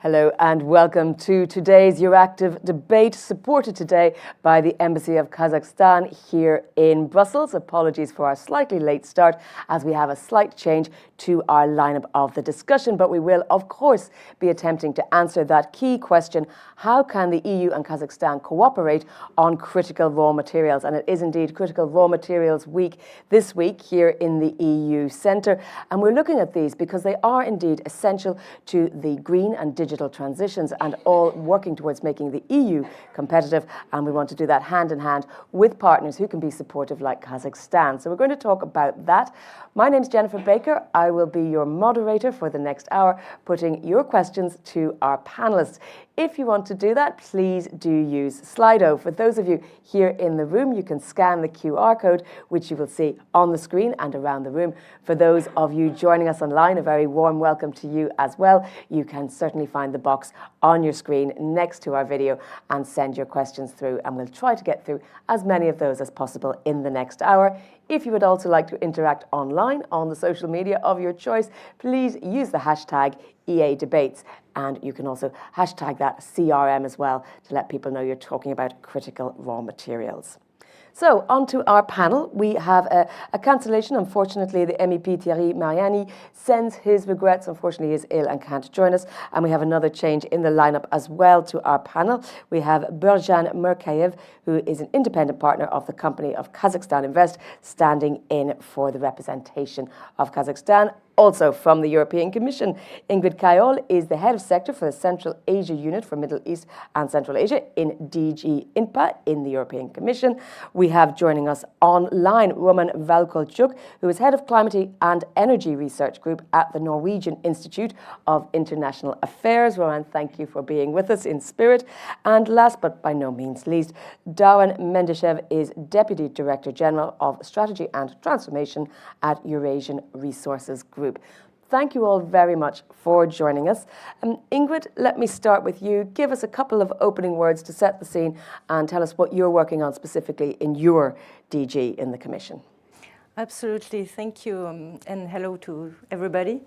Hello and welcome to today's Euractiv debate, supported today by the Embassy of Kazakhstan here in Brussels. Apologies for our slightly late start as we have a slight change to our lineup of the discussion, but we will of course be attempting to answer that key question: how can the EU and Kazakhstan cooperate on critical raw materials? And it is indeed Critical Raw Materials Week this week here in the EU Centre, and we're looking at these because they are indeed essential to the green and digital transitions and all working towards making the EU competitive, and we want to do that hand in hand with partners who can be supportive like Kazakhstan. So we're going to talk about that. My name's Jennifer Baker. I will be your moderator for the next hour, putting your questions to our panellists. If you want to do that, please do use Slido. For those of you here in the room, you can scan the QR code, which you will see on the screen and around the room. For those of you joining us online, a very warm welcome to you as well. You can certainly find the box on your screen next to our video and send your questions through, and we'll try to get through as many of those as possible in the next hour. If you would also like to interact online on the social media of your choice, please use the hashtag EA Debates, and you can also hashtag that CRM as well to let people know you're talking about critical raw materials. So, on to our panel. We have a cancellation. Unfortunately, the MEP Thierry Mariani sends his regrets. Unfortunately, he is ill and can't join us. And we have another change in the lineup as well to our panel. We have Birjan Mirkayev, who is an independent partner of the company of Kazakhstan Invest, standing in for the representation of Kazakhstan. Also from the European Commission, Ingrid Kajol is the head of sector for the Central Asia Unit for Middle East and Central Asia in DG INPA in the European Commission. We have joining us online Roman Valkolchuk, who is head of Climate and Energy Research Group at the Norwegian Institute of International Affairs. Roman, thank you for being with us in spirit. And last but by no means least, Darwan Mendeshev is Deputy Director General of Strategy and Transformation at Eurasian Resources Group. Thank you all very much for joining us. Ingrid, let me start with you. Give us a couple of opening words to set the scene and tell us what you're working on specifically in your DG in the Commission. Absolutely, thank you, and hello to everybody.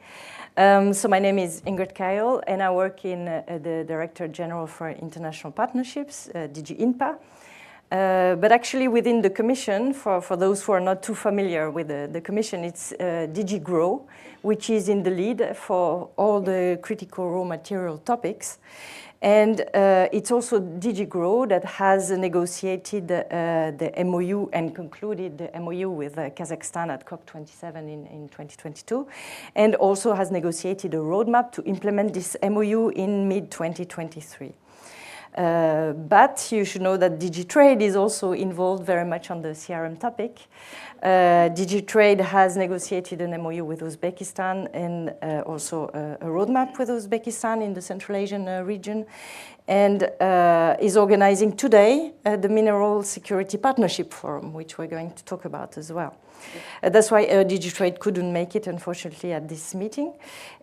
So my name is Ingrid Kajol, and I work in the Director General for International Partnerships, DG INPA. But actually within the Commission, for those who are not too familiar with the Commission, it's DG GROW, which is in the lead for all the critical raw material topics. And it's also DG GROW that has negotiated the MOU and concluded the MOU with Kazakhstan at COP27 in 2022, and also has negotiated a roadmap to implement this MOU in mid-2023. But you should know that DG Trade is also involved very much on the CRM topic. DG Trade has negotiated an MOU with Uzbekistan and also a roadmap with Uzbekistan in the Central Asian region, and is organizing today the Mineral Security Partnership Forum, which we're going to talk about as well. That's why DG Trade couldn't make it, unfortunately, at this meeting.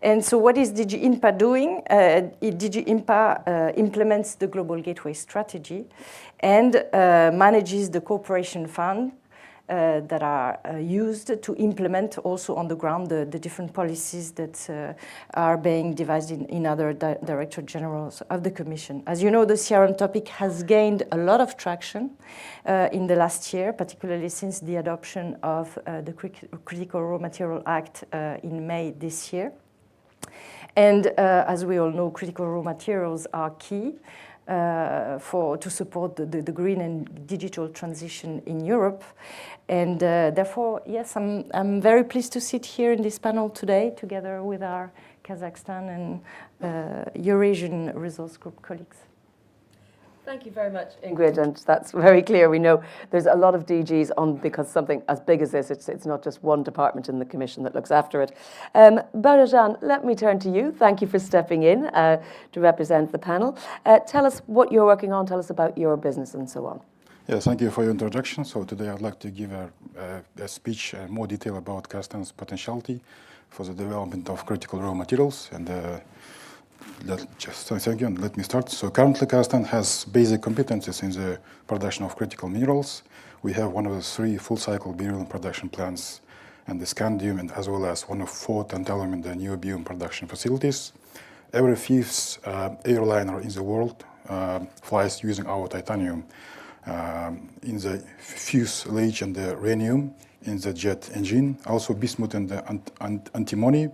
And so what is DG INPA doing? DG INPA implements the Global Gateway Strategy and manages the cooperation fund that are used to implement also on the ground the different policies that are being devised in other Director Generals of the Commission. As you know, the CRM topic has gained a lot of traction in the last year, particularly since the adoption of the Critical Raw Material Act in May this year. And as we all know, critical raw materials are key to support the green and digital transition in Europe. And therefore, yes, I'm very pleased to sit here in this panel today together with our Kazakhstan and Eurasian Resource Group colleagues. Thank you very much, Ingrid, and that's very clear. We know there's a lot of DGs on because something as big as this, it's not just one department in the Commission that looks after it. Birjan, let me turn to you. Thank you for stepping in to represent the panel. Tell us what you're working on, tell us about your business and so on. Yes, thank you for your introduction. So today I'd like to give a speech in more detail about Kazakhstan's potentiality for the development of critical raw materials. And thank you, and let me start. So currently Kazakhstan has basic competencies in the production of critical minerals. We have one of the 3 full-cycle beryllium production plants and the scandium, and as well as one of 4 tantalum and the niobium production facilities. every fifth airliner in the world flies using our titanium in the fuselage and the rhenium in the jet engine, also bismuth and the antimony,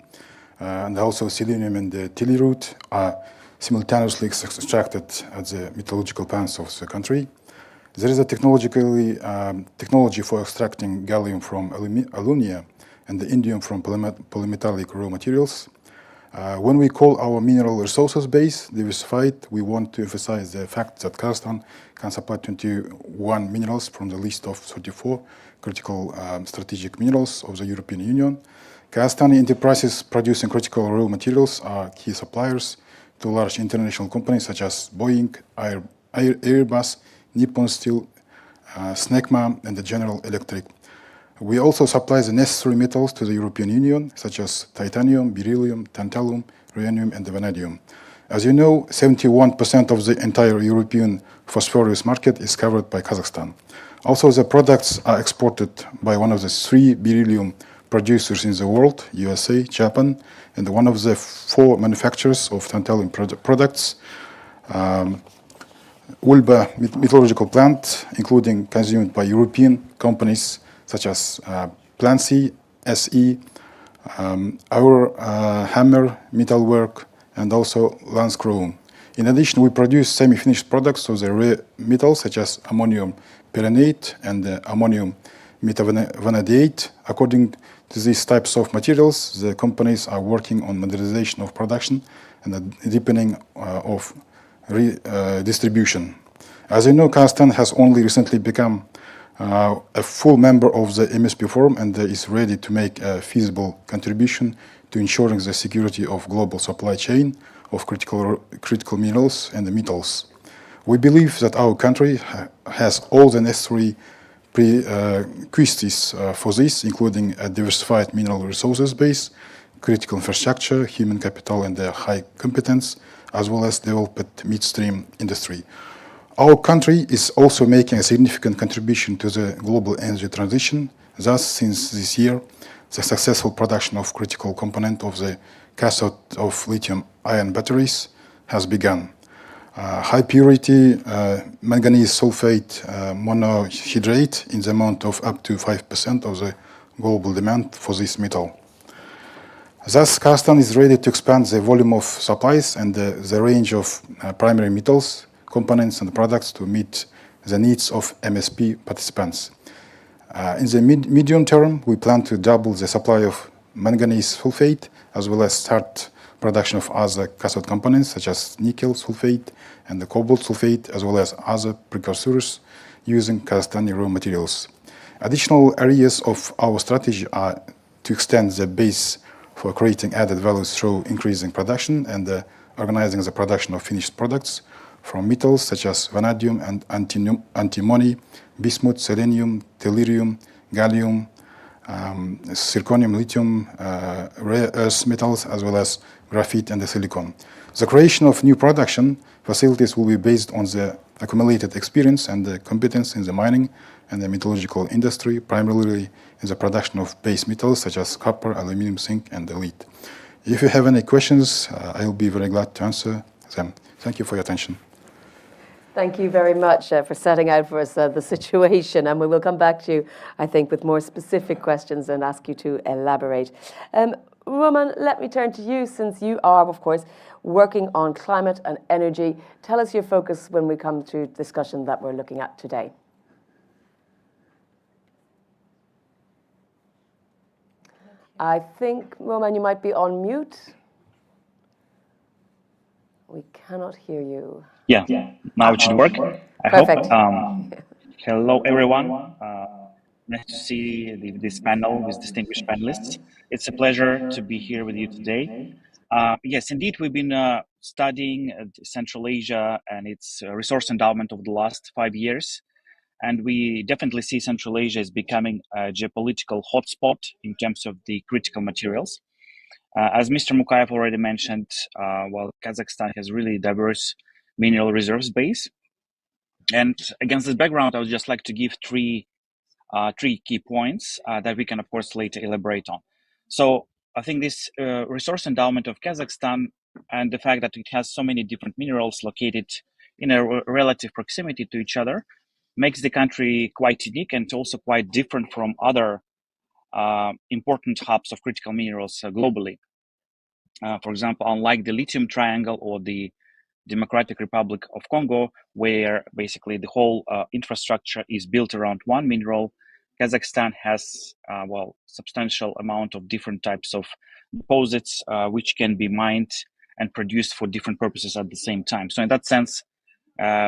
and also selenium and the telluride are simultaneously extracted at the metallurgical plants of the country. There is a technology for extracting gallium from alumina and the indium from polymetallic raw materials. When we call our mineral resources base diversified, we want to emphasize the fact that Kazakhstan can supply 21 minerals from the list of 34 critical strategic minerals of the European Union. Kazakhstani enterprises producing critical raw materials are key suppliers to large international companies such as Boeing, Airbus, Nippon Steel, Snecma, and the General Electric. We also supply the necessary metals to the European Union, such as titanium, beryllium, tantalum, rhenium, and the vanadium. As you know, 71% of the entire European phosphorus market is covered by Kazakhstan. Also, the products are exported by one of the 3 beryllium producers in the world, USA, Japan, and one of the 4 manufacturers of tantalum products, Ulba metallurgical plant, including consumed by European companies such as Plancy, SE, our Hammer Metalwork, and also Lanskron. In addition, we produce semi-finished products of the rare metals such as ammonium perrhenate and ammonium metavanadiate. According to these types of materials, the companies are working on modernization of production and the deepening of distribution. As you know, Kazakhstan has only recently become a full member of the MSP Forum and is ready to make a feasible contribution to ensuring the security of global supply chain of critical minerals and the metals. We believe that our country has all the necessary prerequisites for this, including a diversified mineral resources base, critical infrastructure, human capital, and high competence, as well as developed midstream industry. Our country is also making a significant contribution to the global energy transition. Thus, since this year, the successful production of critical component of the cathode of lithium-ion batteries has begun. High purity manganese sulfate monohydrate in the amount of up to 5% of the global demand for this metal. Thus, Kazakhstan is ready to expand the volume of supplies and the range of primary metals, components, and products to meet the needs of MSP participants. In the medium term, we plan to double the supply of manganese sulfate, as well as start production of other cathode components such as nickel sulfate and the cobalt sulfate, as well as other precursors using Kazakhstani raw materials. Additional areas of our strategy are to extend the base for creating added value through increasing production and organizing the production of finished products from metals such as vanadium and antimony, bismuth, selenium, tellurium, gallium, zirconium, lithium, rare earth metals, as well as graphite and the silicon. The creation of new production facilities will be based on the accumulated experience and the competence in the mining and the metallurgical industry, primarily in the production of base metals such as copper, aluminum, zinc, and lead. If you have any questions, I will be very glad to answer them. Thank you for your attention. Thank you very much for setting out for us the situation, and we will come back to you, I think, with more specific questions and ask you to elaborate. Roman, let me turn to you, since you are, of course, working on climate and energy. Tell us your focus when we come to discussion that we're looking at today. I think, Roman, you might be on mute. We cannot hear you. Yeah, now it should work, I Perfect. hope. Hello, everyone. Nice to see this panel with distinguished panelists. It's a pleasure to be here with you today. Yes, indeed, we've been studying Central Asia and its resource endowment over the last 5 years. And we definitely see Central Asia as becoming a geopolitical hotspot in terms of the critical materials. As Mr. Mukayev already mentioned, well, Kazakhstan has really diverse mineral reserves base. And against this background, I would just like to give three key points that we can, of course, later elaborate on. So I think this resource endowment of Kazakhstan and the fact that it has so many different minerals located in a relative proximity to each other makes the country quite unique and also quite different from other important hubs of critical minerals globally. For example, unlike the lithium triangle or the Democratic Republic of Congo, where basically the whole infrastructure is built around one mineral, Kazakhstan has substantial amount of different types of deposits which can be mined and produced for different purposes at the same time. So in that sense,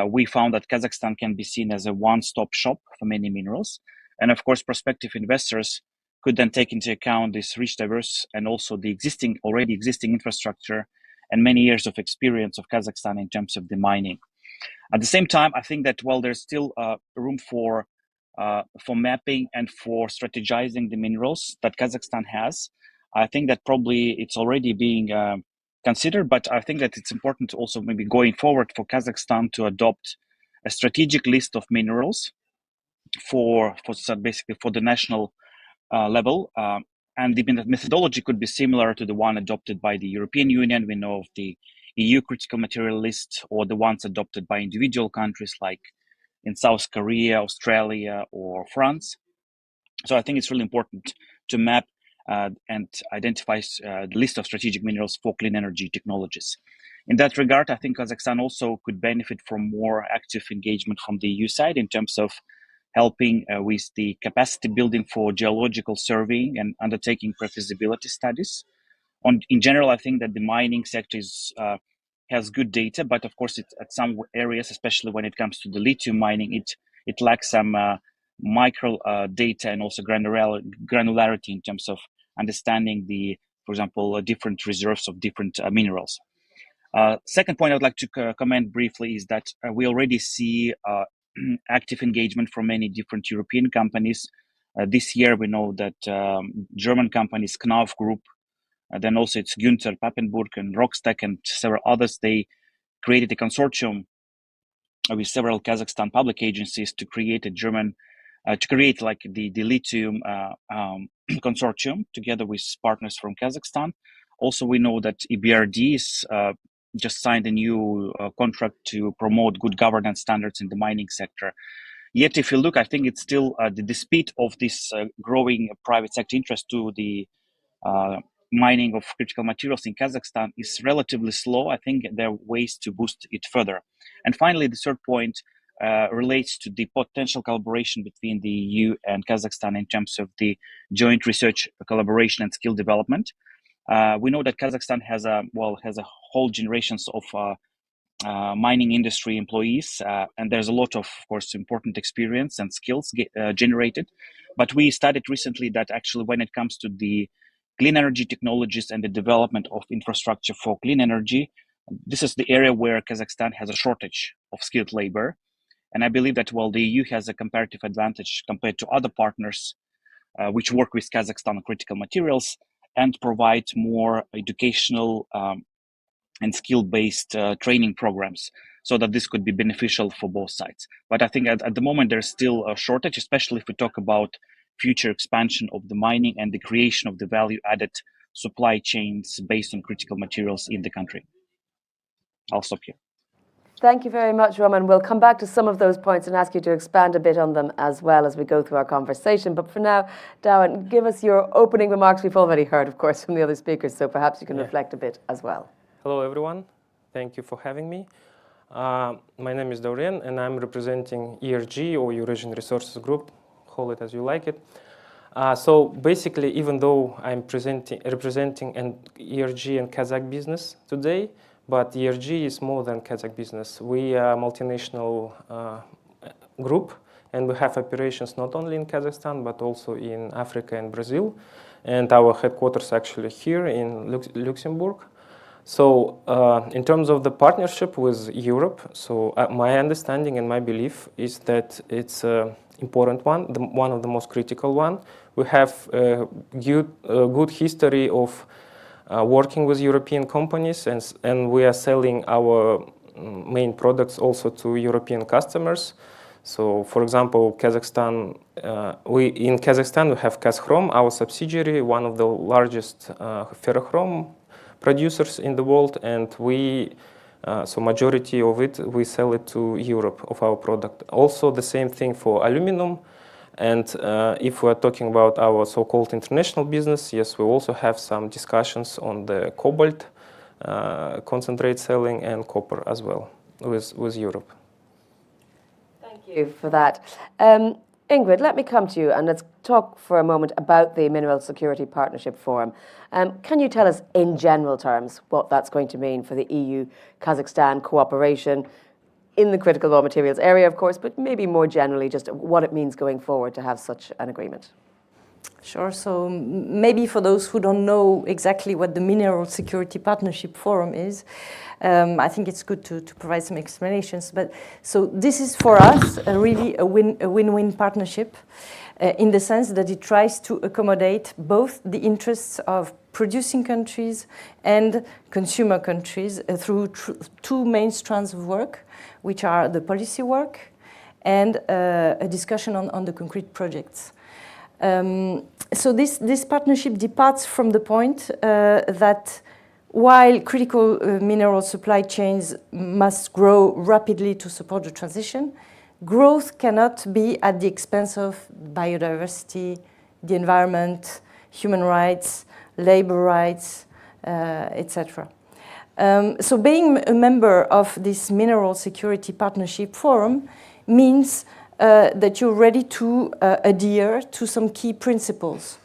we found that Kazakhstan can be seen as a one-stop shop for many minerals. And of course, prospective investors could then take into account this rich, diverse, and also the already existing infrastructure and many years of experience of Kazakhstan in terms of the mining. At the same time, I think that while there's still room for mapping and for strategizing the minerals that Kazakhstan has, I think that probably it's already being considered, but I think that it's important to also maybe going forward for Kazakhstan to adopt a strategic list of minerals for basically for the national level. And the methodology could be similar to the one adopted by the European Union. We know of the EU critical material list, or the ones adopted by individual countries like in South Korea, Australia, or France. So I think it's really important to map and identify the list of strategic minerals for clean energy technologies. In that regard, I think Kazakhstan also could benefit from more active engagement from the EU side in terms of helping with the capacity building for geological surveying and undertaking pre-feasibility studies. In general, I think that the mining sector has good data, but of course, at some areas, especially when it comes to the lithium mining, it lacks some micro data and also granularity in terms of understanding for example, different reserves of different minerals. Second point I'd like to comment briefly is that we already see active engagement from many different European companies. This year, we know that German companies, Knauf Group, then also it's Günther Papenburg and Rockstack and several others, they created a consortium with several Kazakhstan public agencies to create like the lithium consortium together with partners from Kazakhstan. Also, we know that EBRD is just signed a new contract to promote good governance standards in the mining sector. Yet, if you look, I think it's still the speed of this growing private sector interest to the mining of critical materials in Kazakhstan is relatively slow. I think there are ways to boost it further. And finally, the third point relates to the potential collaboration between the EU and Kazakhstan in terms of the joint research collaboration and skill development. We know that Kazakhstan has a whole generations of mining industry employees, and there's a lot of course, important experience and skills generated. But we studied recently that actually when it comes to the clean energy technologies and the development of infrastructure for clean energy, this is the area where Kazakhstan has a shortage of skilled labor. And I believe that while the EU has a comparative advantage compared to other partners which work with Kazakhstan on critical materials and provide more educational and skill-based training programs, so that this could be beneficial for both sides. But I think at the moment there's still a shortage, especially if we talk about future expansion of the mining and the creation of the value-added supply chains based on critical materials in the country. I'll stop here. Thank you very much, Roman. We'll come back to some of those points and ask you to expand a bit on them as well as we go through our conversation. But for now, Darren, give us your opening remarks. We've already heard, of course, from the other speakers, so perhaps you can reflect a bit as well. Hello, everyone. Thank you for having me. My name is Dorian, and I'm representing ERG, or Eurasian Resources Group, call it as you like it. So basically, even though I'm representing an ERG and Kazakh business today, but ERG is more than Kazakh business. We are a multinational group, and we have operations not only in Kazakhstan, but also in Africa and Brazil. And our headquarters actually here in Luxembourg. So in terms of the partnership with Europe, so my understanding and my belief is that it's an important one, one of the most critical one. We have a good history of working with European companies, and we are selling our main products also to European customers. So, for example, Kazakhstan, in Kazakhstan we have Kazchrom, our subsidiary, one of the largest ferrochrome producers in the world, and so majority of it, we sell it to Europe of our product. Also the same thing for aluminum. And if we're talking about our so-called international business, yes, we also have some discussions on the cobalt concentrate selling and copper as well with Europe. Thank you for that. Ingrid, let me come to you and let's talk for a moment about the Mineral Security Partnership Forum. Can you tell us in general terms what that's going to mean for the EU-Kazakhstan cooperation in the critical raw materials area, of course, but maybe more generally just what it means going forward to have such an agreement? Sure. So maybe for those who don't know exactly what the Mineral Security Partnership Forum is, I think it's good to provide some explanations. But so this is for us really a win-win partnership in the sense that it tries to accommodate both the interests of producing countries and consumer countries through two main strands of work, which are the policy work and a discussion on the concrete projects. So this partnership departs from the point that while critical mineral supply chains must grow rapidly to support the transition, growth cannot be at the expense of biodiversity, the environment, human rights, labor rights, etc. So being a member of this Mineral Security Partnership Forum means that you're ready to adhere to some key principles.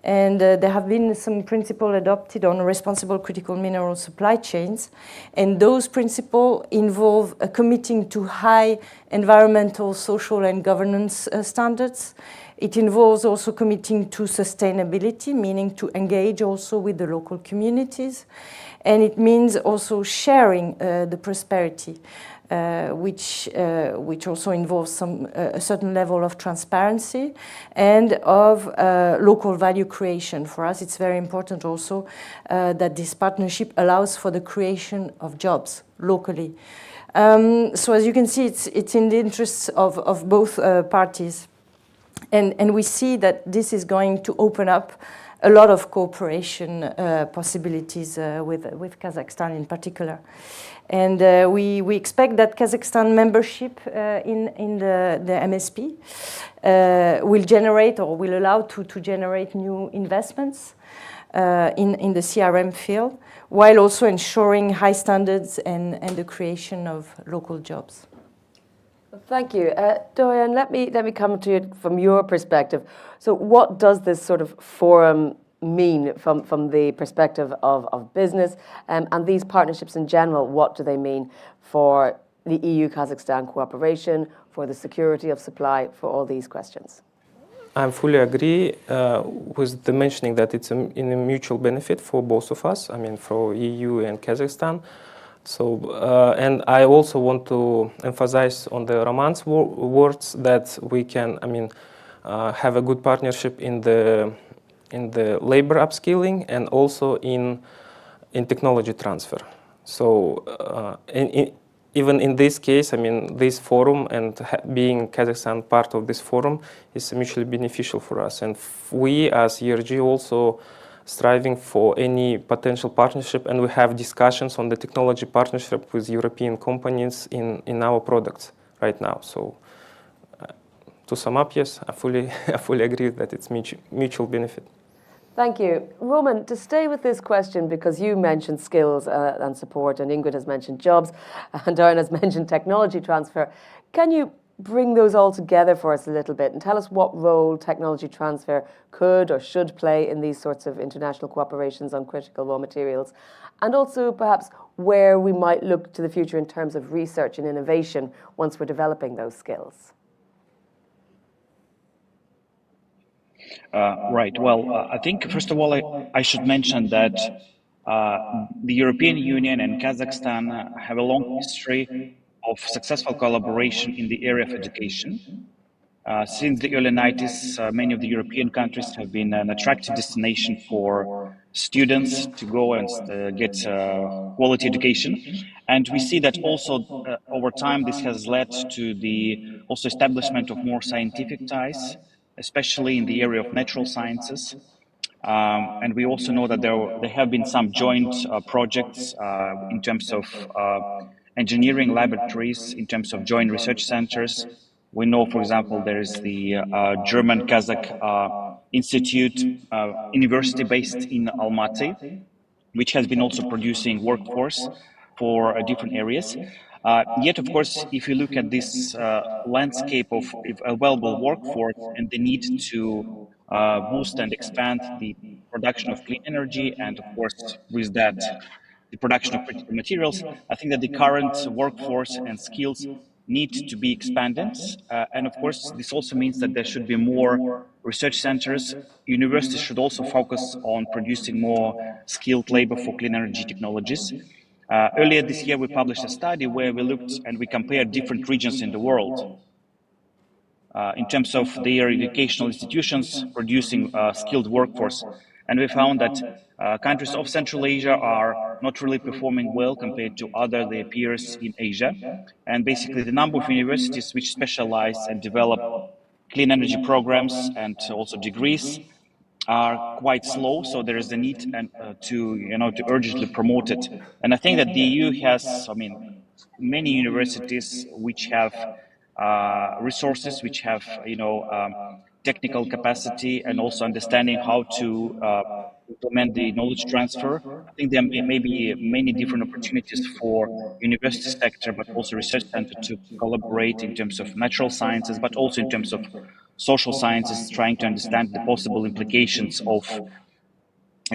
And there have been some principles adopted on responsible critical mineral supply chains. And those principles involve committing to high environmental, social, and governance standards. It involves also committing to sustainability, meaning to engage also with the local communities. And it means also sharing the prosperity. Which also involves a certain level of transparency and of local value creation. For us, it's very important also that this partnership allows for the creation of jobs locally. So as you can see, it's in the interests of both parties. And we see that this is going to open up a lot of cooperation possibilities with Kazakhstan in particular. And we expect that Kazakhstan membership in the MSP will generate or will allow to generate new investments in the CRM field, while also ensuring high standards and the creation of local jobs. Thank you. Dorian, let me come to you from your perspective. So what does this sort of forum mean from the perspective of business and these partnerships in general? What do they mean for the EU-Kazakhstan cooperation, for the security of supply, for all these questions? I fully agree with the mentioning that it's in a mutual benefit for both of us, I mean for EU and Kazakhstan. So, and I also want to emphasize on the Roman's words that we can, have a good partnership in the labor upskilling and also in technology transfer. So, even in this case, this forum and being Kazakhstan part of this forum is mutually beneficial for us. And we as ERG also striving for any potential partnership, and we have discussions on the technology partnership with European companies in our products right now. So to sum up, yes, I fully agree that it's mutual benefit. Thank you. Roman, to stay with this question, because you mentioned skills and support, and Ingrid has mentioned jobs, and Dorian has mentioned technology transfer, can you bring those all together for us a little bit and tell us what role technology transfer could or should play in these sorts of international cooperations on critical raw materials, and also perhaps where we might look to the future in terms of research and innovation once we're developing those skills? Right. Well, I think, first of all, I should mention that the European Union and Kazakhstan have a long history of successful collaboration in the area of education. Since the early 90s, many of the European countries have been an attractive destination for students to go and get quality education. And we see that also over time, this has led to the also establishment of more scientific ties, especially in the area of natural sciences. And we also know that there have been some joint projects in terms of engineering laboratories, in terms of joint research centers. We know, for example, there is the German Kazakh Institute, university based in Almaty, which has been also producing workforce for different areas. Yet, of course, if you look at this landscape of available workforce and the need to boost and expand the production of clean energy, and of course, with that, the production of critical materials, I think that the current workforce and skills need to be expanded. And of course, this also means that there should be more research centers. Universities should also focus on producing more skilled labor for clean energy technologies. Earlier this year, we published a study where we looked and we compared different regions in the world in terms of their educational institutions producing skilled workforce. And we found that countries of Central Asia are not really performing well compared to their peers in Asia. And basically, the number of universities which specialize and develop clean energy programs and also degrees are quite slow, so there is a need to urgently promote it. And I think that the EU has, many universities which have resources, which have technical capacity and also understanding how to implement the knowledge transfer. I think there may be many different opportunities for university sector, but also research center to collaborate in terms of natural sciences, but also in terms of social sciences, trying to understand the possible implications of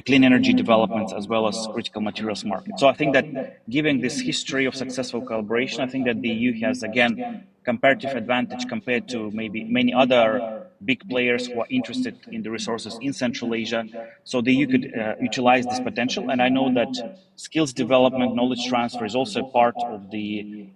clean energy developments as well as critical materials market. So I think that given this history of successful collaboration, I think that the EU has, again, comparative advantage compared to maybe many other big players who are interested in the resources in Central Asia. So the EU could utilize this potential. And I know that skills development, knowledge transfer is also part of the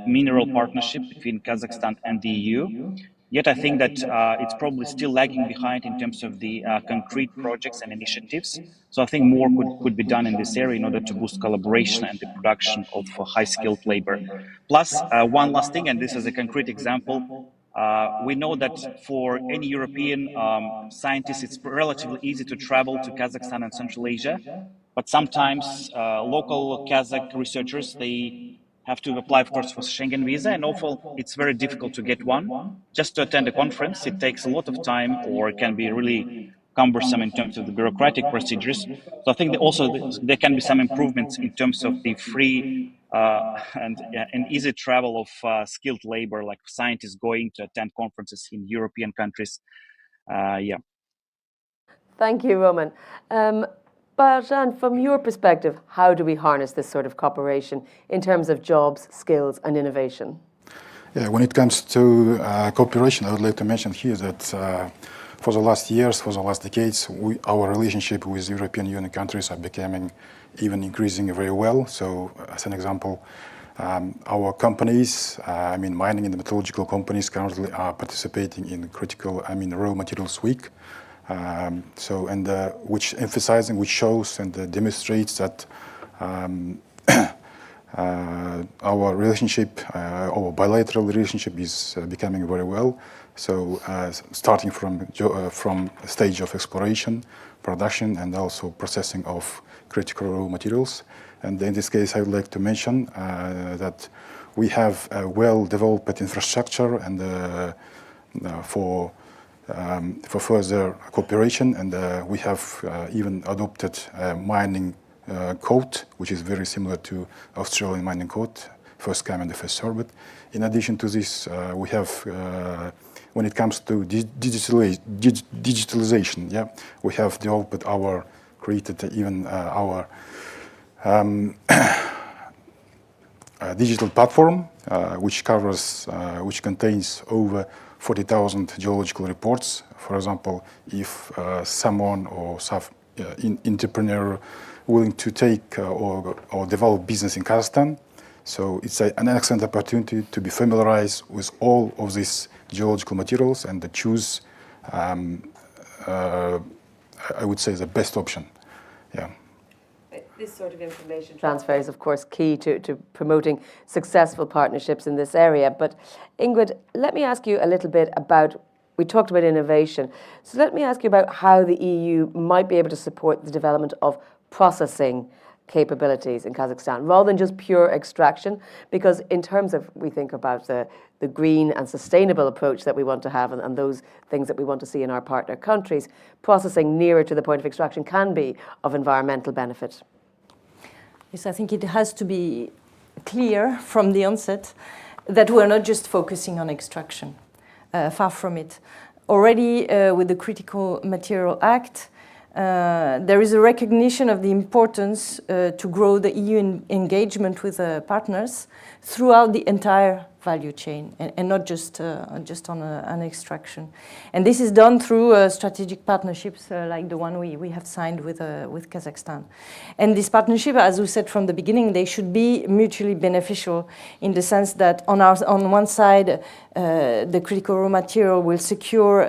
mineral partnership between Kazakhstan and the EU. Yet I think that it's probably still lagging behind in terms of the concrete projects and initiatives. So I think more could be done in this area in order to boost collaboration and the production of high-skilled labor. Plus, one last thing, and this is a concrete example, we know that for any European scientists, it's relatively easy to travel to Kazakhstan and Central Asia. But sometimes local Kazakh researchers, they have to apply, of course, for Schengen visa, and often it's very difficult to get one. Just to attend a conference, it takes a lot of time, or it can be really cumbersome in terms of the bureaucratic procedures. So I think that also there can be some improvements in terms of the free and easy travel of skilled labor, like scientists going to attend conferences in European countries. Yeah. Thank you, Roman. Bajan, from your perspective, how do we harness this sort of cooperation in terms of jobs, skills, and innovation? Yeah, when it comes to cooperation, I would like to mention here that for the last years, for the last decades, our relationship with European Union countries are becoming increasing very well. So, as an example, our companies, mining and metallurgical companies currently are participating in critical, raw materials week. Which shows and demonstrates that our relationship, our bilateral relationship is becoming very well. So starting from a stage of exploration, production, and also processing of critical raw materials. And in this case, I would like to mention that we have a well-developed infrastructure and for further cooperation, and we have even adopted a mining code, which is very similar to Australian mining code, first come and the first served. In addition to this, we have, when it comes to digitalization, we have developed created our digital platform, which contains over 40,000 geological reports. For example, if someone or some entrepreneur willing to take or develop business in Kazakhstan, so it's an excellent opportunity to be familiarized with all of these geological materials and to choose, I would say, the best option. Yeah. This sort of information transfer is, of course, key to promoting successful partnerships in this area. But Ingrid, let me ask you a little bit about we talked about innovation. So let me ask you about how the EU might be able to support the development of processing capabilities in Kazakhstan, rather than just pure extraction, because in terms of, we think about the green and sustainable approach that we want to have and those things that we want to see in our partner countries, processing nearer to the point of extraction can be of environmental benefit. Yes, I think it has to be clear from the onset that we're not just focusing on extraction, far from it. Already with the Critical Material Act, there is a recognition of the importance to grow the EU engagement with partners throughout the entire value chain and not just on an extraction. And this is done through strategic partnerships like the one we have signed with Kazakhstan. And this partnership, as we said from the beginning, they should be mutually beneficial in the sense that on one side, the critical raw material will secure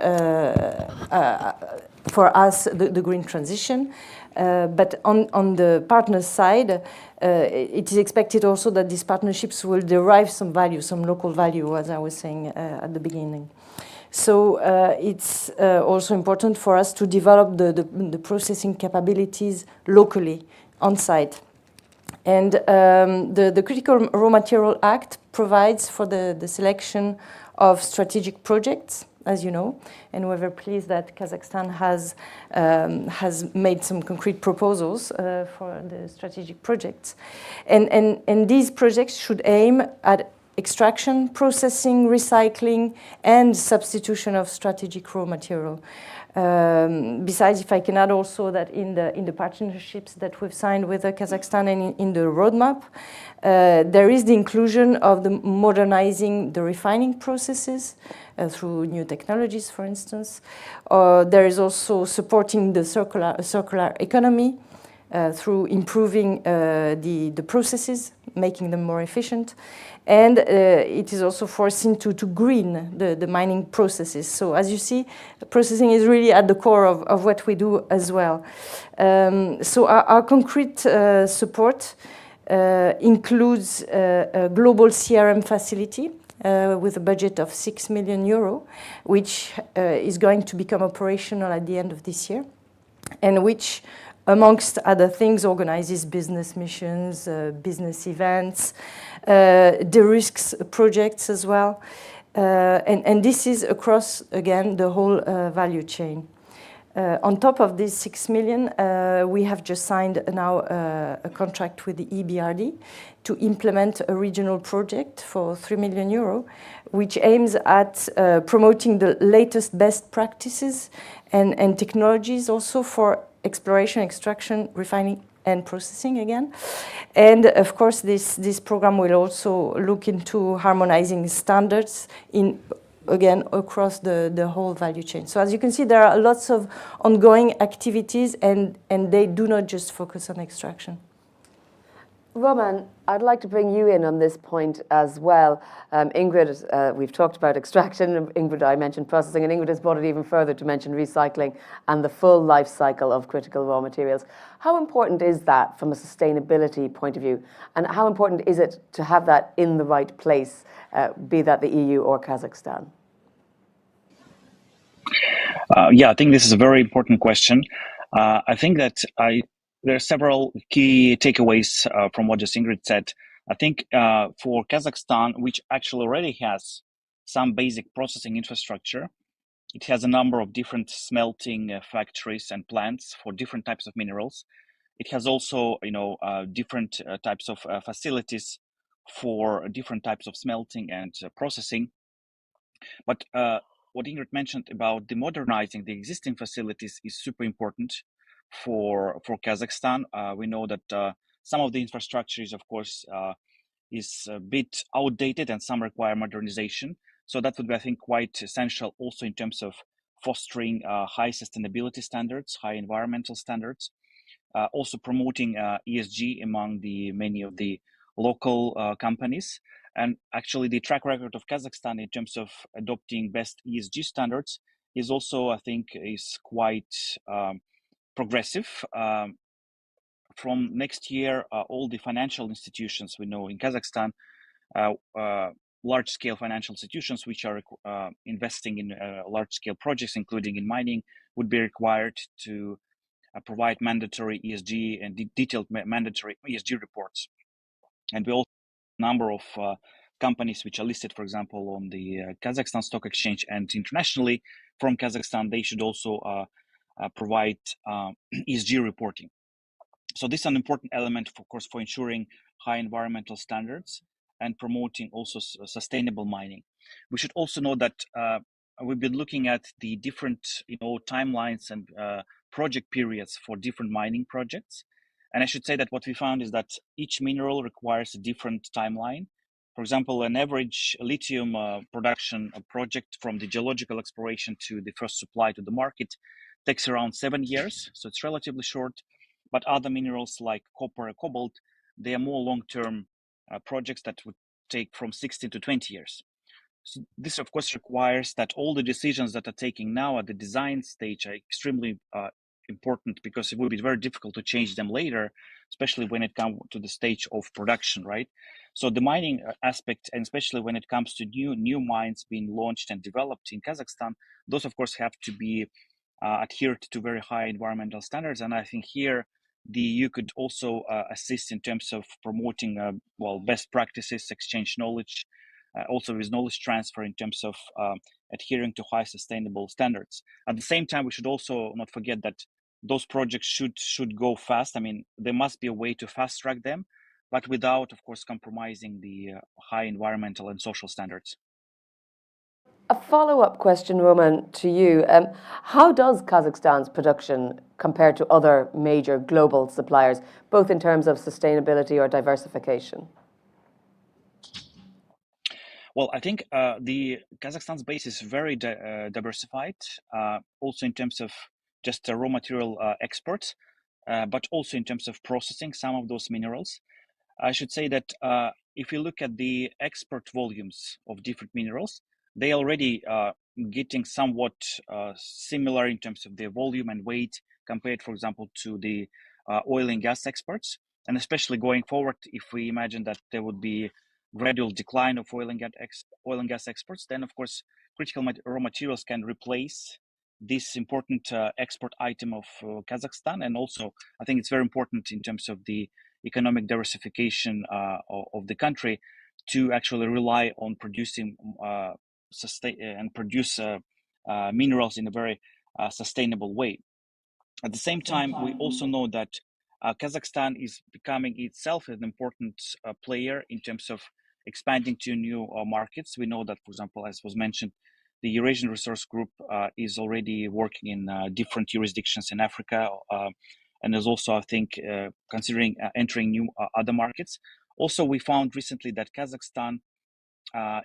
for us the green transition. But on the partner side, it is expected also that these partnerships will derive some value, some local value, as I was saying at the beginning. So it's also important for us to develop the processing capabilities locally, on site. And the Critical Raw Material Act provides for the selection of strategic projects, as you know, and we're very pleased that Kazakhstan has made some concrete proposals for the strategic projects. And these projects should aim at extraction, processing, recycling, and substitution of strategic raw material. Besides, if I can add also that in the partnerships that we've signed with Kazakhstan and in the roadmap, there is the inclusion of the modernizing the refining processes through new technologies, for instance. There is also supporting the circular economy through improving the processes, making them more efficient. And it is also foreseen to green the mining processes. So as you see, processing is really at the core of what we do as well. So our concrete support includes a global CRM facility with a budget of 6 million euro, which is going to become operational at the end of this year, and which, amongst other things, organizes business missions, business events, de-risks projects as well. And this is across, again, the whole value chain. On top of these 6 million, we have just signed now a contract with the EBRD to implement a regional project for 3 million euro, which aims at promoting the latest best practices and technologies also for exploration, extraction, refining, and processing again. And of course, this program will also look into harmonizing standards again across the whole value chain. So as you can see, there are lots of ongoing activities, and they do not just focus on extraction. Roman, I'd like to bring you in on this point as well. Ingrid, we've talked about extraction. Ingrid, I mentioned processing, and Ingrid has brought it even further to mention recycling and the full life cycle of critical raw materials. How important is that from a sustainability point of view? And how important is it to have that in the right place, be that the EU or Kazakhstan? Yeah, I think this is a very important question. I think that there are several key takeaways from what just Ingrid said. I think for Kazakhstan, which actually already has some basic processing infrastructure, it has a number of different smelting factories and plants for different types of minerals. It has also, different types of facilities for different types of smelting and processing. But what Ingrid mentioned about modernizing the existing facilities is super important for Kazakhstan. We know that some of the infrastructure is, of course, is a bit outdated and some require modernization. So that would be, I think, quite essential also in terms of fostering high sustainability standards, high environmental standards, also promoting ESG among many of the local companies. And actually, the track record of Kazakhstan in terms of adopting best ESG standards is also, I think, is quite progressive. From next year, all the financial institutions we know in Kazakhstan large-scale financial institutions which are investing in large-scale projects, including in mining, would be required to provide mandatory ESG and detailed mandatory ESG reports. And we also have a number of companies which are listed, for example, on the Kazakhstan Stock Exchange and internationally from Kazakhstan. They should also provide ESG reporting. So this is an important element, of course, for ensuring high environmental standards and promoting also sustainable mining. We should also know that we've been looking at the different, timelines and project periods for different mining projects. And I should say that what we found is that each mineral requires a different timeline. For example, an average lithium production project from the geological exploration to the first supply to the market takes around 7 years, so it's relatively short. But other minerals like copper or cobalt, they are more long-term projects that would take from 16 to 20 years. So this, of course, requires that all the decisions that are taken now at the design stage are extremely important, because it would be very difficult to change them later, especially when it comes to the stage of production, right? So the mining aspect, and especially when it comes to new mines being launched and developed in Kazakhstan, those, of course, have to be adhered to very high environmental standards. And I think here the EU could also assist in terms of promoting best practices, exchange knowledge, also with knowledge transfer in terms of adhering to high sustainable standards. At the same time, we should also not forget that those projects should go fast. I mean, there must be a way to fast track them, but without, of course, compromising the high environmental and social standards. A follow-up question, Roman, to you. How does Kazakhstan's production compare to other major global suppliers, both in terms of sustainability or diversification? Well, I think the Kazakhstan's base is very diversified, also in terms of just raw material exports, but also in terms of processing some of those minerals. I should say that if you look at the export volumes of different minerals, they already getting somewhat similar in terms of their volume and weight compared, for example, to the oil and gas exports. And especially going forward, if we imagine that there would be gradual decline of oil and gas exports, then of course critical raw materials can replace this important export item of Kazakhstan. And also, I think it's very important in terms of the economic diversification of the country to actually rely on producing produce minerals in a very sustainable way. At the same time, we also know that Kazakhstan is becoming itself an important player in terms of expanding to new markets. We know that, for example, as was mentioned, the Eurasian Resource Group is already working in different jurisdictions in Africa, and is also, I think, considering entering new other markets. Also, we found recently that Kazakhstan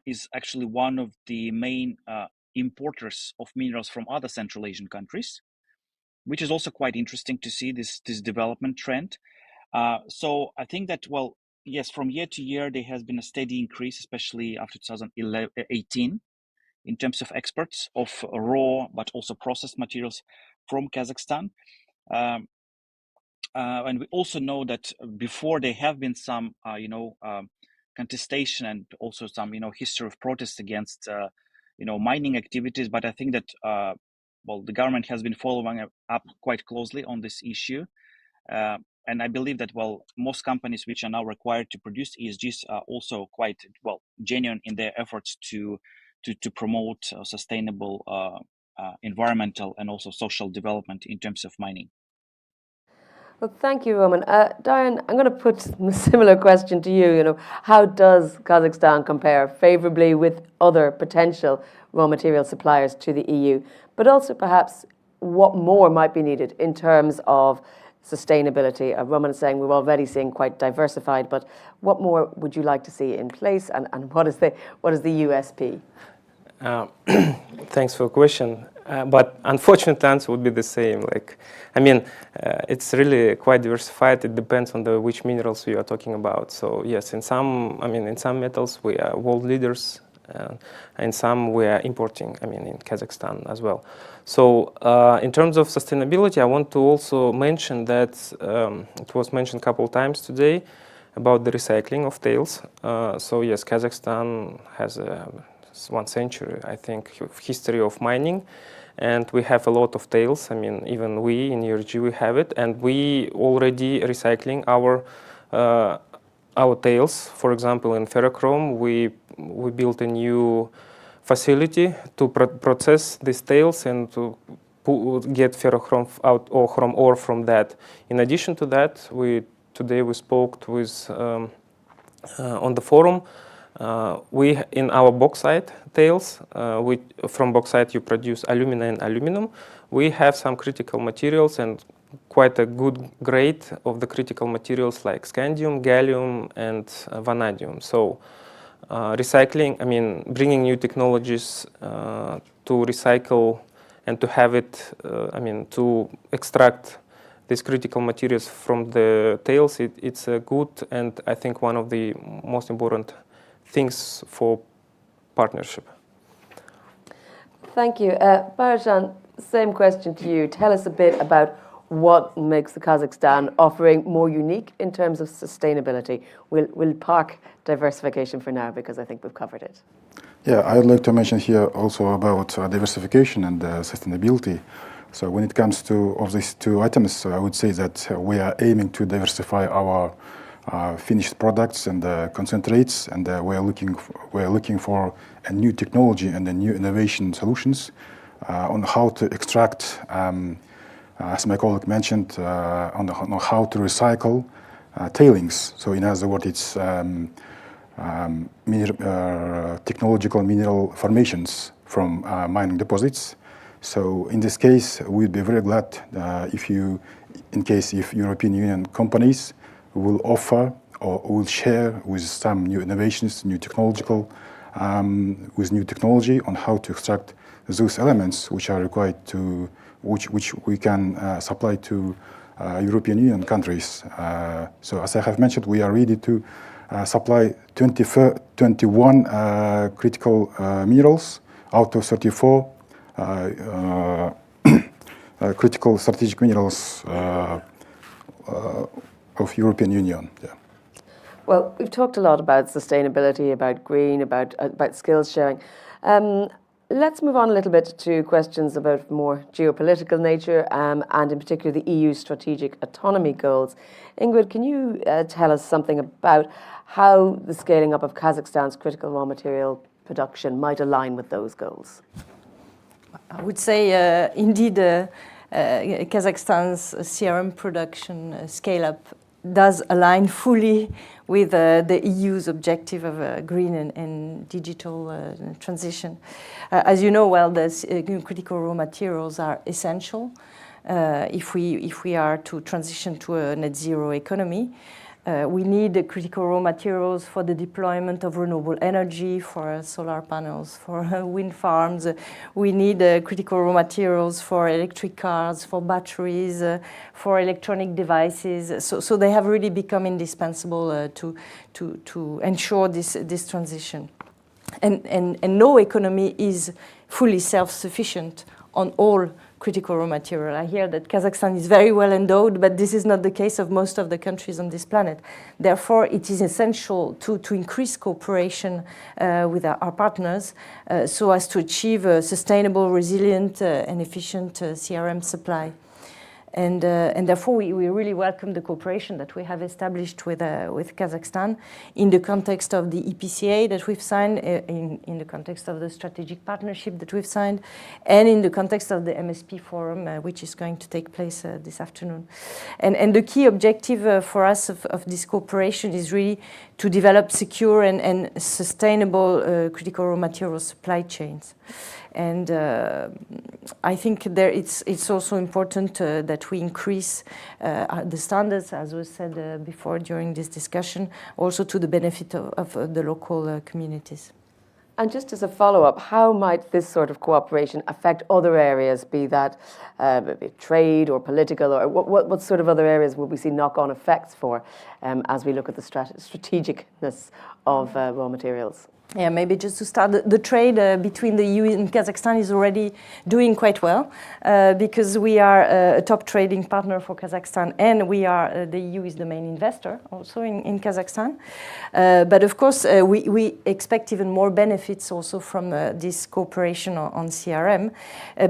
is actually one of the main importers of minerals from other Central Asian countries, which is also quite interesting to see this development trend. So I think that, well, yes, from year to year, there has been a steady increase, especially after 2018, in terms of exports of raw, but also processed materials from Kazakhstan. And we also know that before there have been some, contestation and also some, history of protests against, mining activities. But I think that, the government has been following up quite closely on this issue. And I believe that, most companies which are now required to produce ESGs are also quite, genuine in their efforts to promote sustainable environmental and also social development in terms of mining. Well, thank you, Roman. Darian, I'm going to put a similar question to you. How does Kazakhstan compare favorably with other potential raw material suppliers to the EU? But also perhaps what more might be needed in terms of sustainability. Roman is saying we're already seeing quite diversified, but what more would you like to see in place, and what is the USP? Thanks for the question. But unfortunate answer would be the same. It's really quite diversified. It depends on which minerals we are talking about. So yes, in some metals we are world leaders, and some we are importing. In Kazakhstan as well. So in terms of sustainability, I want to also mention that it was mentioned a couple of times today. about the recycling of tails. So yes, Kazakhstan has a 1 century, I think, history of mining, and we have a lot of tails. I mean, even we in ERG we have it, and we already recycling our tails. For example, in ferrochrome, we built a new facility to process these tails and to get ferrochrome out or chrome ore from that. In addition to that, today we spoke with on the forum. We in our bauxite tails, from bauxite you produce alumina and aluminum. We have some critical materials and quite a good grade of the critical materials like scandium, gallium, and vanadium. So recycling, I mean, bringing new technologies to recycle and to have it, I mean, to extract these critical materials from the tails, it's a good and I think one of the most important things for partnership. Thank you. Barajan, same question to you. Tell us a bit about what makes the Kazakhstan offering more unique in terms of sustainability. We'll park diversification for now because I think we've covered it. Yeah, I would like to mention here also about diversification and sustainability. So when it comes to of these two items, I would say that we are aiming to diversify our finished products and concentrates, and we are looking for a new technology and a new innovation solutions on how to extract, as my colleague mentioned, on how to recycle tailings. So in other words, it's technological mineral formations from mining deposits. So in this case, we'd be very glad if European Union companies will offer or will share with some new innovations, with new technology on how to extract those elements which are required to, which we can supply to European Union countries. So as I have mentioned, we are ready to supply 21 critical minerals out of 34 critical strategic minerals of European Union. Yeah. Well, we've talked a lot about sustainability, about green, about skills sharing. Let's move on a little bit to questions about more geopolitical nature and in particular the EU strategic autonomy goals. Ingrid, can you tell us something about how the scaling up of Kazakhstan's critical raw material production might align with those goals? I would say, indeed, Kazakhstan's CRM production scale-up does align fully with the EU's objective of green and digital transition. As you know, well, the critical raw materials are essential if we are to transition to a net zero economy. We need the critical raw materials for the deployment of renewable energy, for solar panels, for wind farms. We need critical raw materials for electric cars, for batteries, for electronic devices. So they have really become indispensable to ensure this transition. And no economy is fully self-sufficient on all critical raw material. I hear that Kazakhstan is very well endowed, but this is not the case of most of the countries on this planet. Therefore, it is essential to increase cooperation with our partners so as to achieve a sustainable, resilient, and efficient CRM supply. And therefore, we really welcome the cooperation that we have established with Kazakhstan in the context of the EPCA that we've signed, in the context of the strategic partnership that we've signed, and in the context of the MSP forum, which is going to take place this afternoon. And the key objective for us of this cooperation is really to develop secure and sustainable critical raw material supply chains. And I think it's also important that we increase the standards, as was said before during this discussion, also to the benefit of the local communities. And just as a follow-up, how might this sort of cooperation affect other areas, be that trade or political, or what sort of other areas will we see knock-on effects for as we look at the strategicness of raw materials? Yeah, maybe just to start, the trade between the EU and Kazakhstan is already doing quite well because we are a top trading partner for Kazakhstan, and the EU is the main investor also in Kazakhstan. But of course, we expect even more benefits also from this cooperation on CRM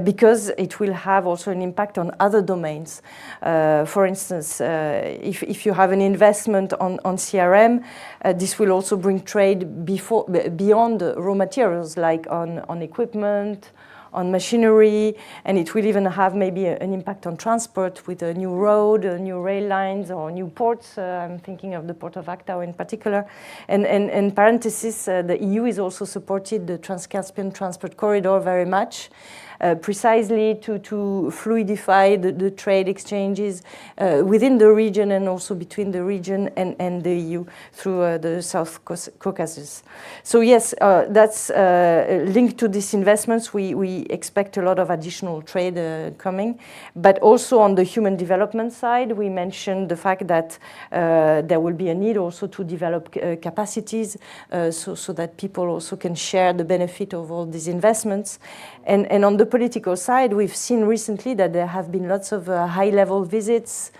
because it will have also an impact on other domains. For instance, if you have an investment on CRM, this will also bring trade beyond raw materials, like on equipment, on machinery, and it will even have maybe an impact on transport with a new road, new rail lines, or new ports. I'm thinking of the port of Aktau in particular. And in parenthesis, the EU is also supported the Trans-Caspian Transport Corridor very much, precisely to fluidify the trade exchanges within the region and also between the region and the EU through the South Caucasus. So yes, that's linked to these investments. We expect a lot of additional trade coming, but also on the human development side, we mentioned the fact that there will be a need also to develop capacities so that people also can share the benefit of all these investments. And on the political side, we've seen recently that there have been lots of high-level visits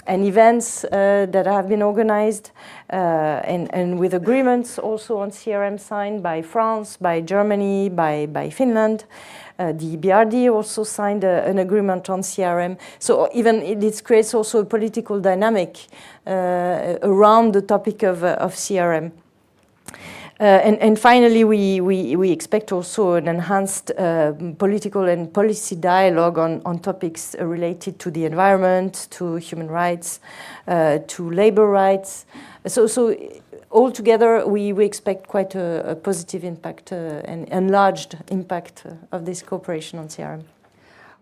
and events that have been organized, and with agreements also on CRM signed by France, by Germany, by Finland. The BRD also signed an agreement on CRM. So even this creates also a political dynamic around the topic of CRM. And finally, we expect also an enhanced political and policy dialogue on topics related to the environment, to human rights, to labor rights. So altogether, we expect quite a positive impact and enlarged impact of this cooperation on CRM.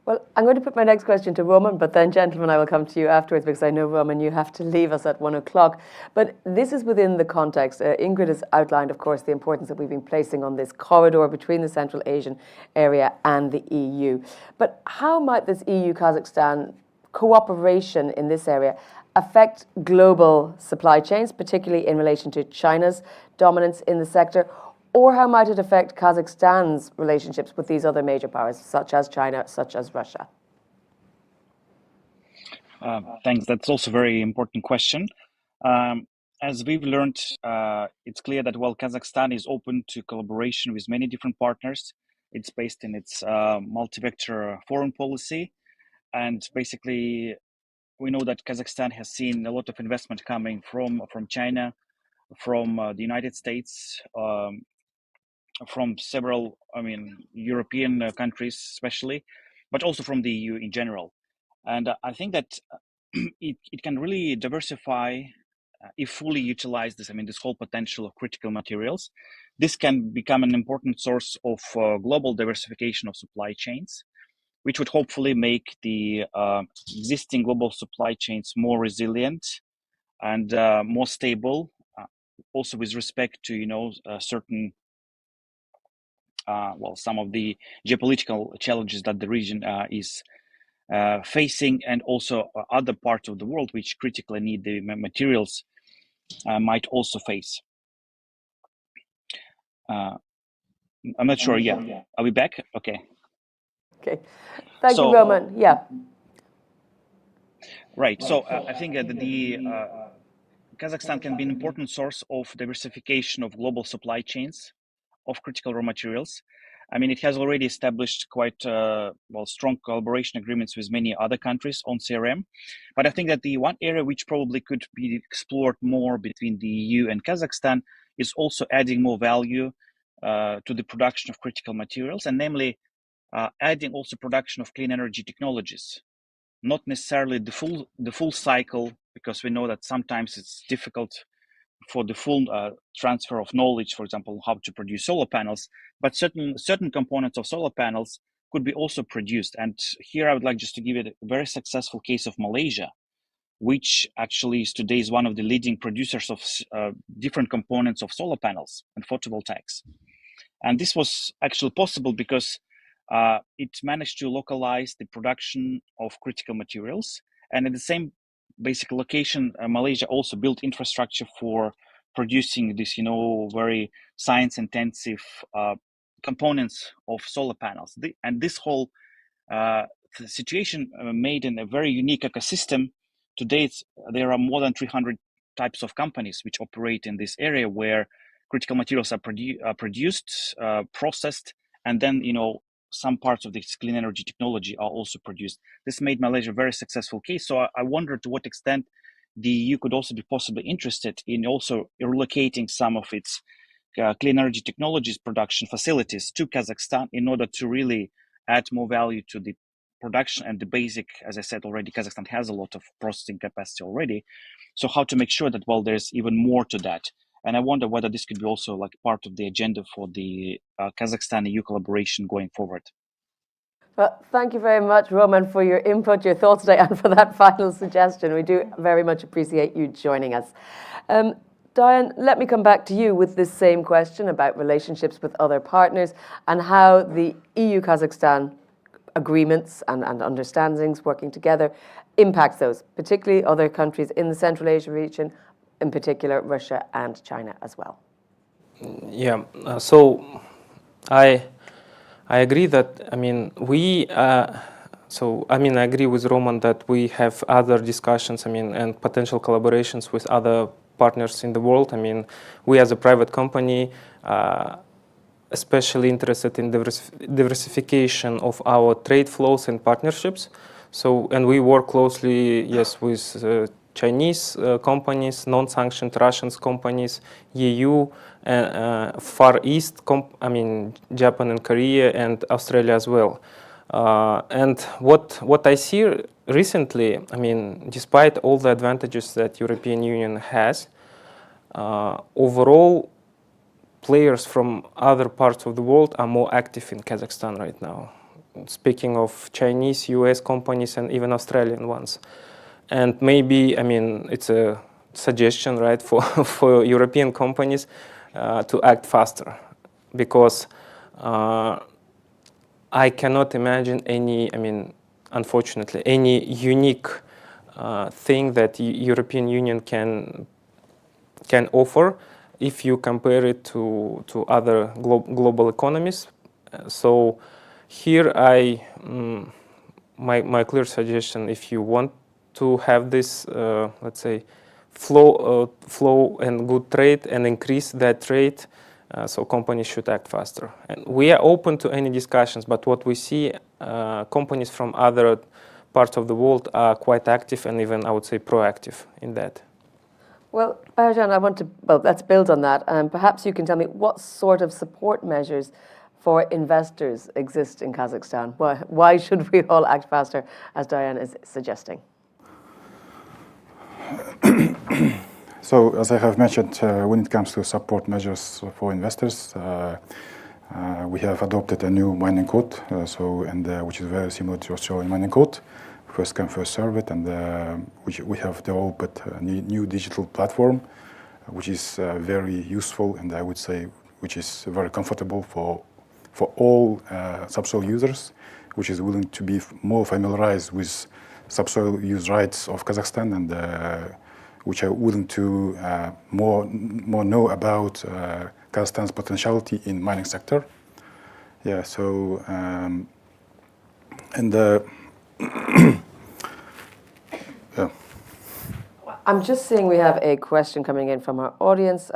Well, I'm going to put my next question to Roman, but then, gentlemen, I will come to you afterwards because I know, Roman, you have to leave us at 1 o'clock. But this is within the context. Ingrid has outlined, of course, the importance that we've been placing on this corridor between the Central Asian area and the EU. But how might this EU-Kazakhstan cooperation in this area affect global supply chains, particularly in relation to China's dominance in the sector? Or how might it affect Kazakhstan's relationships with these other major powers, such as China, such as Russia? Thanks. That's also a very important question. As we've learned, it's clear that while Kazakhstan is open to collaboration with many different partners, it's based in its multi-vector foreign policy. And basically, we know that Kazakhstan has seen a lot of investment coming from China, from the United States, from several, European countries especially, but also from the EU in general. And I think that it can really diversify if fully utilized this whole potential of critical materials. This can become an important source of global diversification of supply chains, which would hopefully make the existing global supply chains more resilient and more stable, also with respect to certain some of the geopolitical challenges that the region is facing, and also other parts of the world which critically need the materials might also face. I'm not sure. Yeah. Are we back? Okay. Okay. Thank you, Roman. Yeah. Right. So I think that the Kazakhstan can be an important source of diversification of global supply chains of critical raw materials. It has already established quite strong collaboration agreements with many other countries on CRM. But I think that the one area which probably could be explored more between the EU and Kazakhstan is also adding more value to the production of critical materials, and namely adding also production of clean energy technologies. Not necessarily the full cycle, because we know that sometimes it's difficult for the full transfer of knowledge, for example, how to produce solar panels, but certain components of solar panels could be also produced. And here I would like just to give it a very successful case of Malaysia, which actually is today is one of the leading producers of different components of solar panels and photovoltaics. And this was actually possible because it managed to localize the production of critical materials. And at the same basic location, Malaysia also built infrastructure for producing this, very science-intensive components of solar panels. And this whole situation made in a very unique ecosystem. Today, there are more than 300 types of companies which operate in this area where critical materials are produced, processed, and then, some parts of this clean energy technology are also produced. This made Malaysia a very successful case. So I wonder to what extent the EU could also be possibly interested in also relocating some of its clean energy technologies production facilities to Kazakhstan in order to really add more value to the production and the basic, as I said already, Kazakhstan has a lot of processing capacity already. So how to make sure that, well, there's even more to that. And I wonder whether this could be also like part of the agenda for the Kazakhstan-EU collaboration going forward. Well, thank you very much, Roman, for your input, your thoughts today, and for that final suggestion. We do very much appreciate you joining us. Diane, let me come back to you with this same question about relationships with other partners and how the EU-Kazakhstan agreements and understandings working together impacts those, particularly other countries in the Central Asia region, in particular Russia and China as well. Yeah, so I agree that, I agree with Roman that we have other discussions, and potential collaborations with other partners in the world. We as a private company, especially interested in diversification of our trade flows and partnerships. So, and we work closely, yes, with Chinese companies, non-sanctioned Russian companies, EU, Far East, Japan and Korea, and Australia as well. And what I see recently, despite all the advantages that European Union has, overall, players from other parts of the world are more active in Kazakhstan right now. Speaking of Chinese, US companies, and even Australian ones. And maybe, it's a suggestion, right, for European companies to act faster, because I cannot imagine any, unfortunately, any unique thing that the European Union can offer if you compare it to other global economies. So here my clear suggestion, if you want to have this, let's say, flow and good trade and increase that trade, so companies should act faster. And we are open to any discussions, but what we see, companies from other parts of the world are quite active and even, I would say, proactive in that. Well, Ercan, let's build on that. Perhaps you can tell me what sort of support measures for investors exist in Kazakhstan. Why should we all act faster, as Diane is suggesting? So, as I have mentioned, when it comes to support measures for investors, we have adopted a new mining code, which is very similar to Australian mining code. First come, first serve it, and which we have developed a new digital platform, which is very useful, and I would say which is very comfortable for all subsoil users, which is willing to be more familiarized with subsoil use rights of Kazakhstan, and which are willing to more know about Kazakhstan's potentiality in mining sector. Yeah. So yeah. I'm just seeing we have a question coming in from our audience.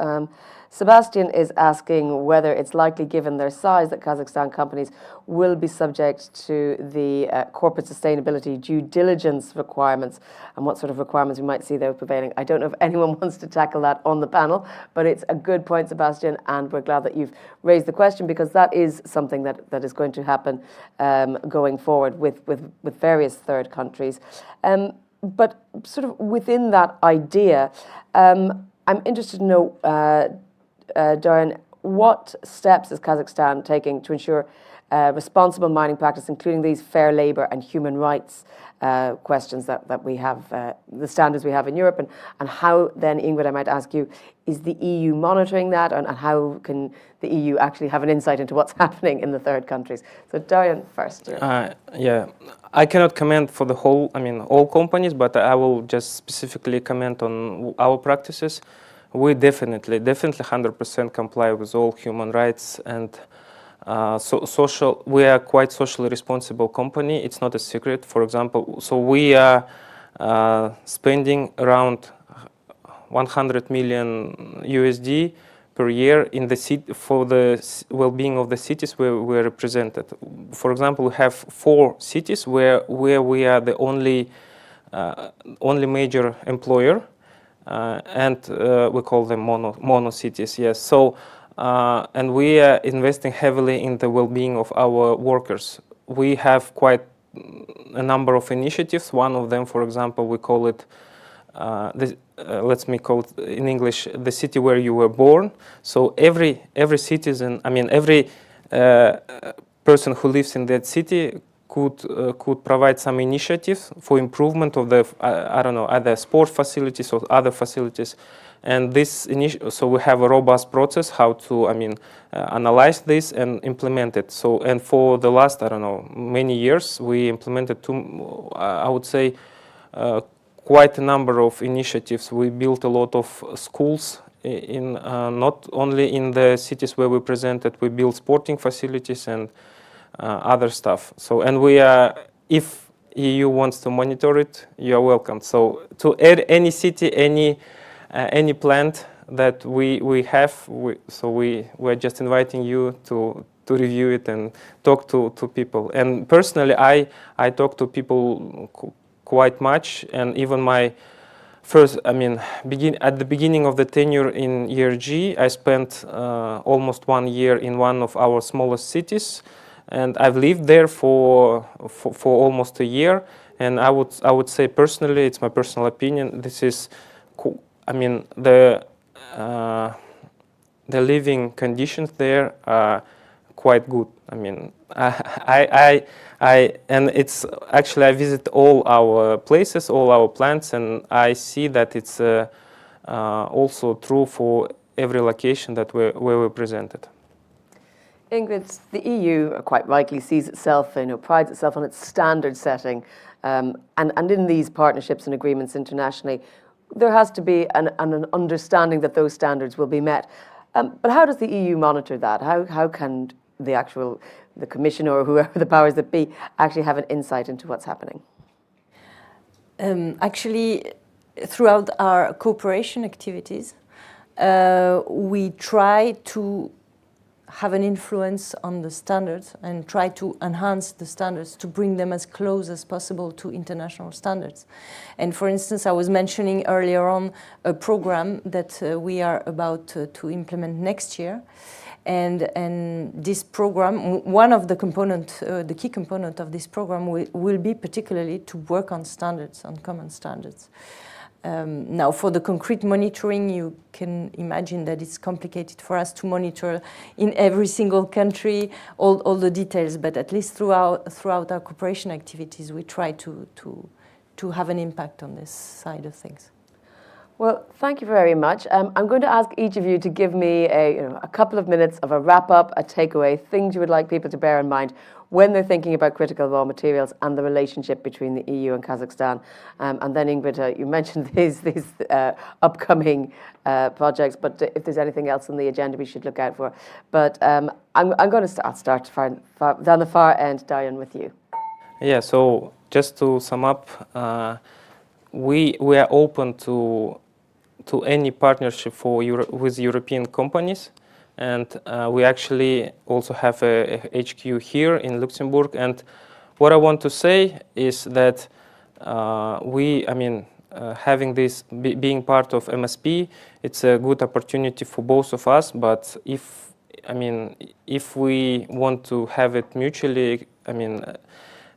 Sebastian is asking whether it's likely, given their size, that Kazakhstan companies will be subject to the corporate sustainability due diligence requirements, and what sort of requirements we might see there prevailing. I don't know if anyone wants to tackle that on the panel, but it's a good point, Sebastian, and we're glad that you've raised the question, because that is something that is going to happen going forward with various third countries. But sort of within that idea, I'm interested to know, Dorian, what steps is Kazakhstan taking to ensure responsible mining practice, including these fair labour and human rights questions that we have, the standards we have in Europe, and how then, Ingrid, I might ask you, is the EU monitoring that, and how can the EU actually have an insight into what's happening in the third countries? So Dorian first. Yeah, I cannot comment for the whole, all companies, but I will just specifically comment on our practices. we definitely 100% comply with all human rights and social. We are quite socially responsible company. It's not a secret. For example, so we are spending around 100 million USD per year in the city for the well-being of the cities where we're represented. For example, we have 4 cities where we are the only major employer, and we call them mono cities. Yes. So and we are investing heavily in the well-being of our workers. We have quite a number of initiatives. One of them, for example, we call it. Let me call it in English, the city where you were born. So every citizen, I mean every person who lives in that city could provide some initiatives for improvement of the I don't know, either sport facilities or other facilities. And this so we have a robust process how to analyze this and implement it. So and for the last I don't know many years we implemented I would say quite a number of initiatives. We built a lot of schools in not only in the cities where we presented. We built sporting facilities and other stuff. So and we are, if EU wants to monitor it, you are welcome. So to add any city, any plant that we have, we're just inviting you to review it and talk to people. And personally, I talk to people quite much, and even my first, at the beginning of the tenure in ERG, I spent almost 1 year in one of our smallest cities, and I've lived there for almost a year. And I would say personally, it's my personal opinion, this is, the living conditions there are quite good. And it's actually I visit all our places, all our plants, and I see that it's also true for every location that where we're presented. Ingrid, the EU quite rightly sees itself, prides itself on its standard setting, and in these partnerships and agreements internationally, there has to be an understanding that those standards will be met. But how does the EU monitor that? How can the Commission or whoever the powers that be actually have an insight into what's happening? Actually, throughout our cooperation activities, we try to have an influence on the standards and try to enhance the standards to bring them as close as possible to international standards. And for instance, I was mentioning earlier on a program that we are about to implement next year. And this program, one of the component, the key component of this program will be particularly to work on standards, on common standards. Now, for the concrete monitoring, you can imagine that it's complicated for us to monitor in every single country all the details, but at least throughout our cooperation activities, we try to have an impact on this side of things. Well, thank you very much. I'm going to ask each of you to give me a couple of minutes of a wrap-up, a takeaway, things you would like people to bear in mind when they're thinking about critical raw materials and the relationship between the EU and Kazakhstan. And then, Ingrid, you mentioned these upcoming projects, but if there's anything else on the agenda we should look out for. But I'm going to start down the far end, Daryan, with you. Yeah, so just to sum up, we are open to any partnership with European companies, and we actually also have a HQ here in Luxembourg. And what I want to say is that having this being part of MSP, it's a good opportunity for both of us. But if we want to have it mutually,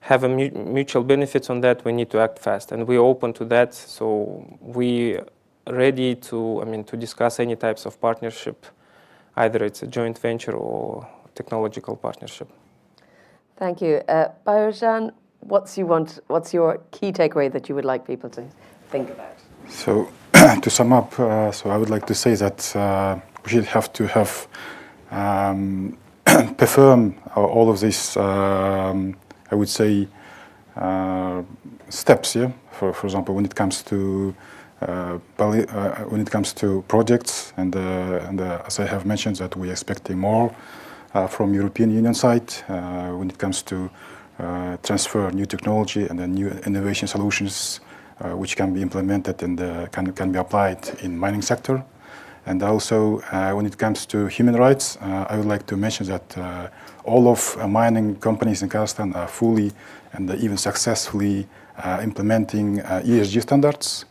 have a mutual benefits on that, we need to act fast, and we're open to that. So we ready to discuss any types of partnership, either it's a joint venture or technological partnership. Thank you, Bayojan. What's your key takeaway that you would like people to think about? So to sum up, so I would like to say that we should have to have perform all of these. I would say steps, yeah. For example, when it comes to when it comes to projects, and as I have mentioned, that we are expecting more from European Union side when it comes to transfer new technology and then new innovation solutions which can be implemented and can be applied in mining sector. And also when it comes to human rights, I would like to mention that all of mining companies in Kazakhstan are fully and even successfully implementing ESG standards.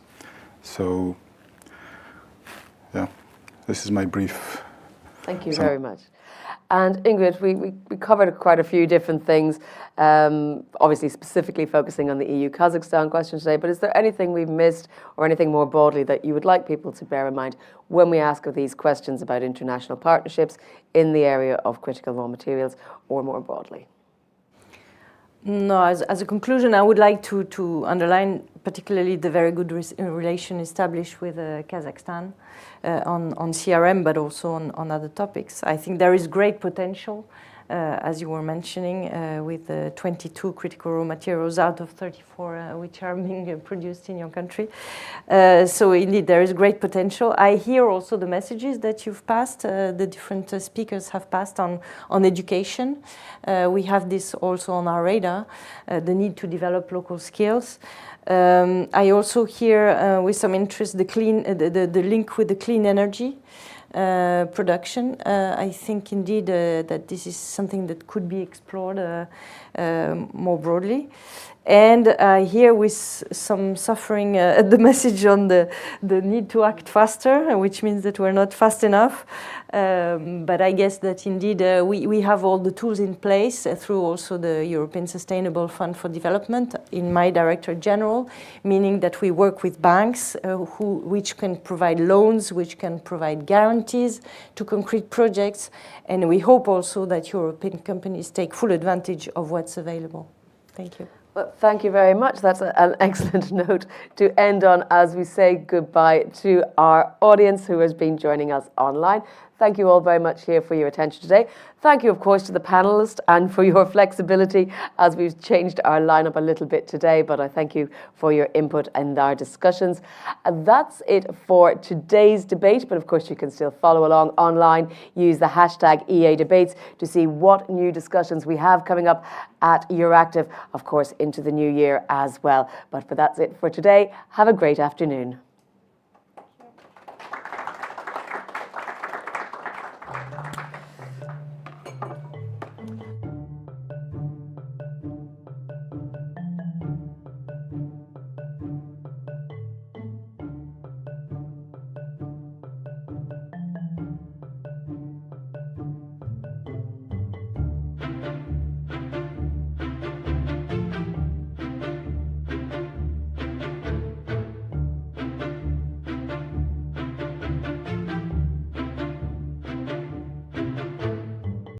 So, yeah, this is my brief. Thank you very much. And Ingrid, we covered quite a few different things, obviously specifically focusing on the EU-Kazakhstan question today, but is there anything we've missed or anything more broadly that you would like people to bear in mind when we ask of these questions about international partnerships in the area of critical raw materials or more broadly? No, as a conclusion, I would like to underline particularly the very good relation established with Kazakhstan on CRM, but also on other topics. I think there is great potential, as you were mentioning, with 22 critical raw materials out of 34 which are being produced in your country. So indeed, there is great potential. I hear also the messages that you've passed, the different speakers have passed on education. We have this also on our radar, the need to develop local skills. I also hear with some interest the link with the clean energy production. I think indeed that this is something that could be explored more broadly. And I hear with some suffering the message on the need to act faster, which means that we're not fast enough. But I guess that indeed we have all the tools in place through also the European Sustainable Fund for Development in my Director General, meaning that we work with banks which can provide loans, which can provide guarantees to concrete projects. And we hope also that European companies take full advantage of what's available. Thank you. Well, thank you very much. That's an excellent note to end on as we say goodbye to our audience who has been joining us online. Thank you all very much here for your attention today. Thank you, of course, to the panelists and for your flexibility as we've changed our lineup a little bit today, but I thank you for your input and our discussions. And that's it for today's debate, but of course you can still follow along online. Use the hashtag EA Debates to see what new discussions we have coming up at Euractiv, of course, into the new year as well. But that's it for today. Have a great afternoon.